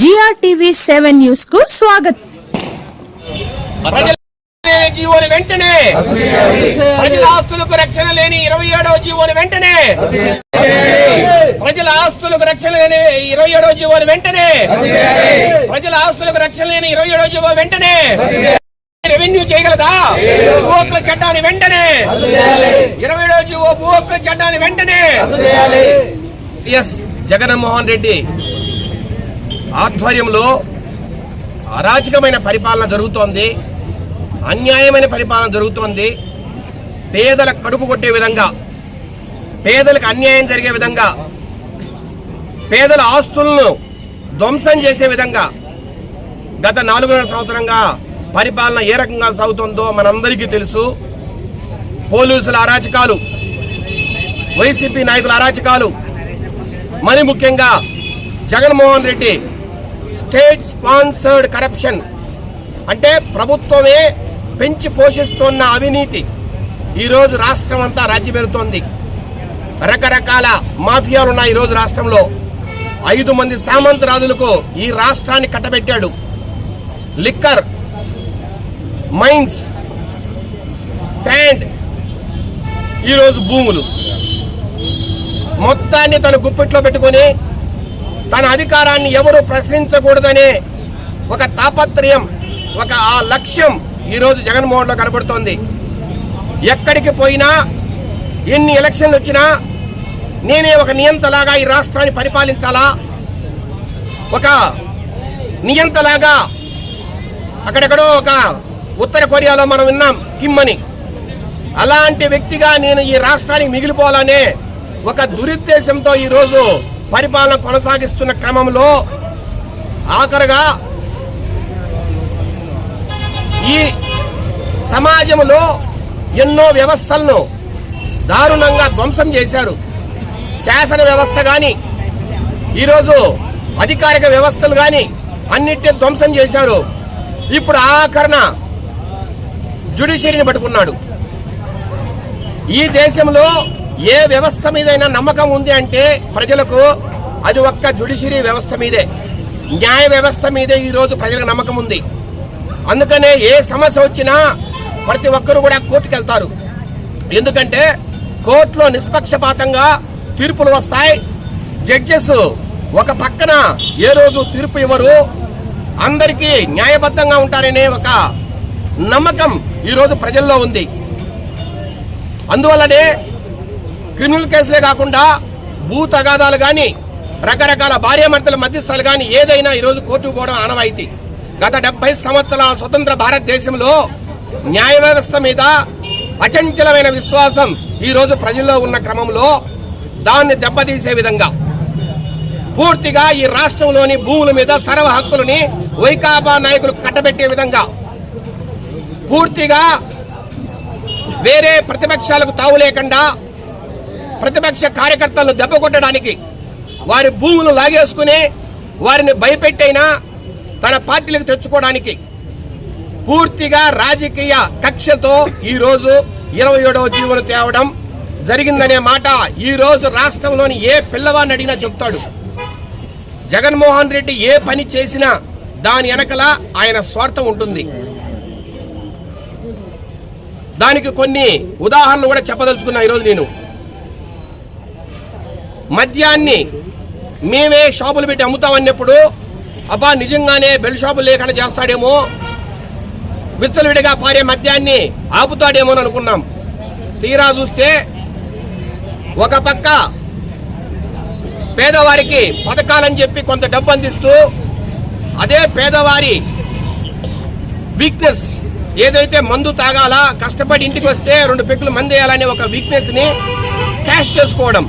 GRTV 7 news కు స్వాగతం. జీవోని వెంటనే ప్రజల ఆస్తులకు రక్షణ లేని 27వ జీవోని వెంటనే ప్రజల ఆస్తులకు రక్షణ లేని 27వ జీవోని వెంటనే ప్రజల ఆస్తులకు రక్షణ లేని 27వ జీవో వెంటనే రెవెన్యూ చేయగలదా? భూ హక్కుల చట్టాన్ని వెంటనే 27వ జీవో భూ హక్కుల చట్టాన్ని వెంటనే జగన్మోహన్ రెడ్డి ఆధ్వర్యంలో అరాచకమైన పరిపాలన జరుగుతోంది, అన్యాయమైన పరిపాలన జరుగుతోంది. పేదల కడుపు కొట్టే విధంగా, పేదలకు అన్యాయం జరిగే విధంగా, పేదల ఆస్తులను ధ్వంసం చేసే విధంగా గత 4.5 సంవత్సరంగా పరిపాలన ఏ రకంగా సాగుతుందో మనందరికీ తెలుసు. పోలీసుల అరాచకాలు, వైసీపీ నాయకుల అరాచకాలు, మరి ముఖ్యంగా Jaganmohan Reddy state sponsored corruption అంటే ప్రభుత్వమే పెంచి పోషిస్తున్న అవినీతి ఈరోజు రాష్ట్రం అంతా రాజ్యమేలుతోంది. రకరకాల మాఫియాలు ఉన్నాయి ఈరోజు రాష్ట్రంలో. 5 మంది సామంతరాజులకు ఈ రాష్ట్రాన్ని కట్టబెట్టాడు. లిక్కర్, మైన్స్, శాండ్, ఈరోజు భూములు మొత్తాన్ని తన గుప్పిట్లో పెట్టుకొని తన అధికారాన్ని ఎవరు ప్రశ్నించకూడదనే ఒక తాపత్రయం, ఒక ఆ లక్ష్యం ఈరోజు జగన్మోహన్లో కనబడుతోంది. ఎక్కడికి పోయినా, ఎన్ని ఎలక్షన్లు వచ్చినా నేనే ఒక నియంతలాగా ఈ రాష్ట్రాన్ని పరిపాలించాలా, ఒక నియంతలాగా. అక్కడెక్కడో ఒక ఉత్తర కొరియాలో మనం విన్నాం కిమ్ అని, అలాంటి వ్యక్తిగా నేను ఈ రాష్ట్రానికి మిగిలిపోవాలనే ఒక దురుద్దేశంతో ఈరోజు పరిపాలన కొనసాగిస్తున్న క్రమంలో ఆఖరుగా ఈ సమాజంలో ఎన్నో వ్యవస్థలను దారుణంగా ధ్వంసం చేశారు. శాసన వ్యవస్థ కానీ, ఈరోజు అధికారిక వ్యవస్థలు కానీ అన్నిటిని ధ్వంసం చేశారు. ఇప్పుడు ఆఖరణ జ్యుడిషియరీని పట్టుకున్నాడు. ఈ దేశంలో ఏ వ్యవస్థ మీదైనా నమ్మకం ఉంది అంటే ప్రజలకు అది ఒక్క జ్యుడిషియరీ వ్యవస్థ మీదే, న్యాయ వ్యవస్థ మీదే ఈరోజు ప్రజలకు నమ్మకం ఉంది. అందుకనే ఏ సమస్య వచ్చినా ప్రతి ఒక్కరు కూడా కోర్టుకు వెళ్తారు. ఎందుకంటే కోర్టులో నిష్పక్షపాతంగా తీర్పులు వస్తాయి. జడ్జెస్ ఒక పక్కన ఏ రోజు తీర్పు ఇవ్వరు, అందరికీ న్యాయబద్ధంగా ఉంటారనే ఒక నమ్మకం ఈరోజు ప్రజల్లో ఉంది. అందువల్లనే క్రిమినల్ కేసులే కాకుండా భూ తగాదాలు కానీ, రకరకాల భార్యాభర్తల మధ్యస్థాలు కానీ ఏదైనా ఈరోజు కోర్టుకు పోవడం ఆనవాయితీ. గత 70 సంవత్సరాల స్వతంత్ర భారతదేశంలో న్యాయ వ్యవస్థ మీద అచంచలమైన విశ్వాసం ఈరోజు ప్రజల్లో ఉన్న క్రమంలో దాన్ని దెబ్బతీసే విధంగా పూర్తిగా ఈ రాష్ట్రంలోని భూముల మీద సర్వ హక్కులని వైకాపా నాయకులు కట్టబెట్టే విధంగా, పూర్తిగా వేరే ప్రతిపక్షాలకు తావు లేకుండా ప్రతిపక్ష కార్యకర్తలను దెబ్బకొట్టడానికి, వారి భూములు లాగేసుకుని వారిని భయపెట్టైనా తన పార్టీలకు తెచ్చుకోవడానికి పూర్తిగా రాజకీయ కక్షతో ఈరోజు 27వ జీవోను తేవడం జరిగిందనే మాట ఈరోజు రాష్ట్రంలోని ఏ పిల్లవాడిని అడిగినా చెప్తాడు. జగన్మోహన్ రెడ్డి ఏ పని చేసినా దాని వెనకల ఆయన స్వార్థం ఉంటుంది. దానికి కొన్ని ఉదాహరణలు కూడా చెప్పదలుచుకున్నా ఈరోజు నేను. మద్యాన్ని మేమే షాపులు పెట్టి అమ్ముతామన్నప్పుడు అబ్బా నిజంగానే బెల్ షాపులు లేకుండా చేస్తాడేమో, విచ్చలవిడిగా పారే మద్యాన్ని ఆపుతాడేమో అని అనుకున్నాం. తీరా చూస్తే ఒక పక్క పేదవారికి పథకాలని చెప్పి కొంత డబ్బు అందిస్తూ, అదే పేదవారి వీక్నెస్ ఏదైతే మందు తాగాలా, కష్టపడి ఇంటికి వస్తే 2 పెక్కులు మందు వేయాలనే ఒక వీక్నెస్ని క్యాష్ చేసుకోవడం,